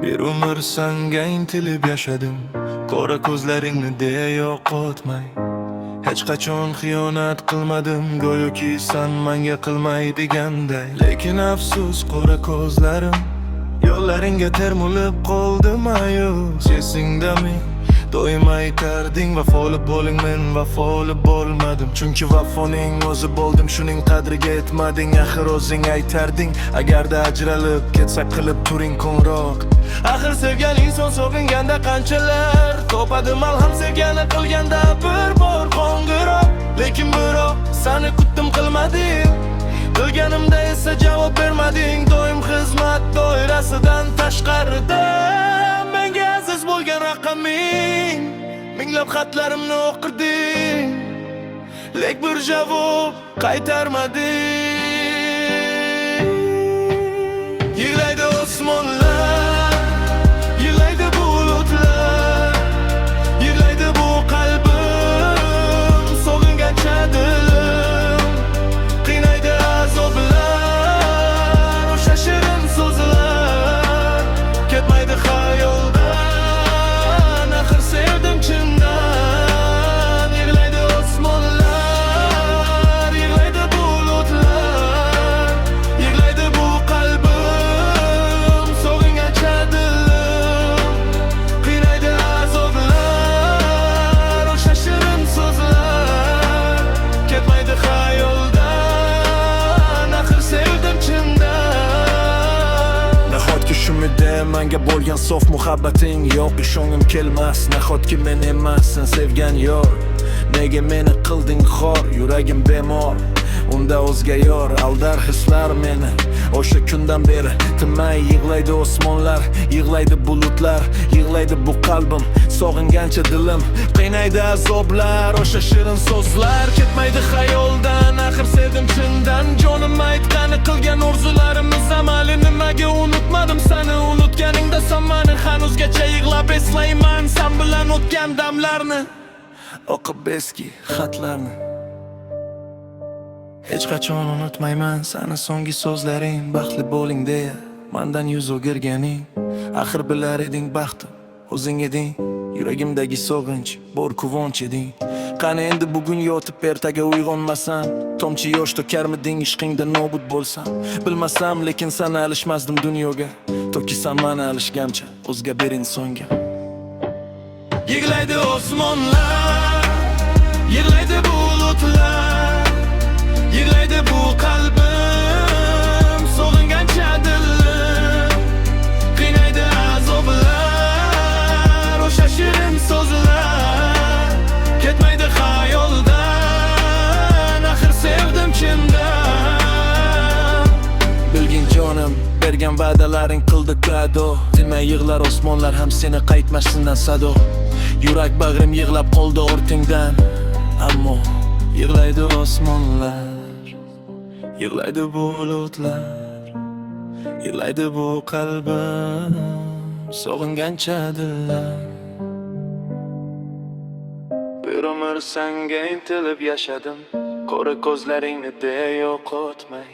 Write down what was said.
Bir umr senga intilib yashadim, qora ko'zlaringni deya yo'qotmay. Hech qachon xiyonat qilmadim, go'yoki sen menga qilmay deganday. Lekin afsus qora ko'zlarim yo'llaringga termulib qoldi ma'yus. Esingdami doim aytarding vafoli bo'ling, men vafoli bo'lmadim. Chunki vafoning o'zi bo'ldim, shuning qadriga yetmading. Axir o'zing aytarding, agarda ajralib ketsak qilib turing qo'ng'iroq. Axir sevgan inson sog'inganda qanchalar topadi malham, sevgani qilganda bir bor qo'ng'iroq. Lekin biroq seni kutdim qilmading, bilganimda esa javob bermading. Doim xizmat doirasidan tashqarida menga aziz bo'lgan raqaming, minglab xatlarimni o'qirding, lek bir javob qaytarmading. Yig'laydi osmonlar, yig'laydi bulutlar, yig'laydi bu qalbim, sog'ingancha dilim, qiynaydi azoblar, o'sha shirin so'zlar ketmaydi xayoldan. Axir sevdim chindan. Yig'laydi osmonlar, yig'laydi bulutlar, yig'laydi bu qalbim, sog'ingancha dilim, qiynaydi azoblar, o'sha shirin so'zlar ketmaydi xayoldan. Axir sevdim chindan. Nahotki shu mudda menga bo'lgan sof muhabbating yo'q, ishongim kelmas. Nahotki men emas sen sevgan yor, nega meni qilding xor? Yuragim bemor, unda o'zga yor aldar hislar meni. O'sha kundan beri tinmay yig'laydi osmonlar, yig'laydi bulutlar, yig'laydi bu qalbim, sog'ingancha dilim, qiynaydi azoblar, o'sha shirin so'zlar ketmaydi xayoldan. Axir sevdim chindan. Jonim aytgani qilgan orzularimiz amali nimaga unutmadim seni? Unutganingda sen meni hanuzgacha yig'lab eslayman, sen bilan o'tgan damlarni, o'qib eski xatlarni. Hech qachon unutmayman seni so'nggi so'zlaring, baxtli bo'ling deya mendan yuz o'girganing. Axir bilar eding baxtim o'zing eding, yuragimdagi sog'inch bor quvonch eding. Qani endi bugun yotib ertaga uyg'onmasam, tomchi yosh to'karmiding ishqingda nobud bo'lsam? Bilmasam, lekin seni alishmasdim dunyoga, toki sen meni alishgancha o'zga bir insonga. Yig'laydi osmonlar, yig'laydi bulutlar, yig'laydi bu qalbim, sog'ingancha dilim, qiynaydi azoblar, o'sha shirin so'zlar ketmaydi xayoldan. Axir sevdim chindan. Bilgin jonim, bergan va'dalaring qildi kado. Demay yig'lar osmonlar ham seni qaytmasindan sado. Yurak bag'rim yig'lab qoldi ortingdan, ammo yig'laydi osmonlar, yig'laydi bulutlar, yig'laydi bu qalbim, sog'ingancha dilim. Bir umr senga intilib yashadim, qora ko'zlaringni deya yo'qotmay.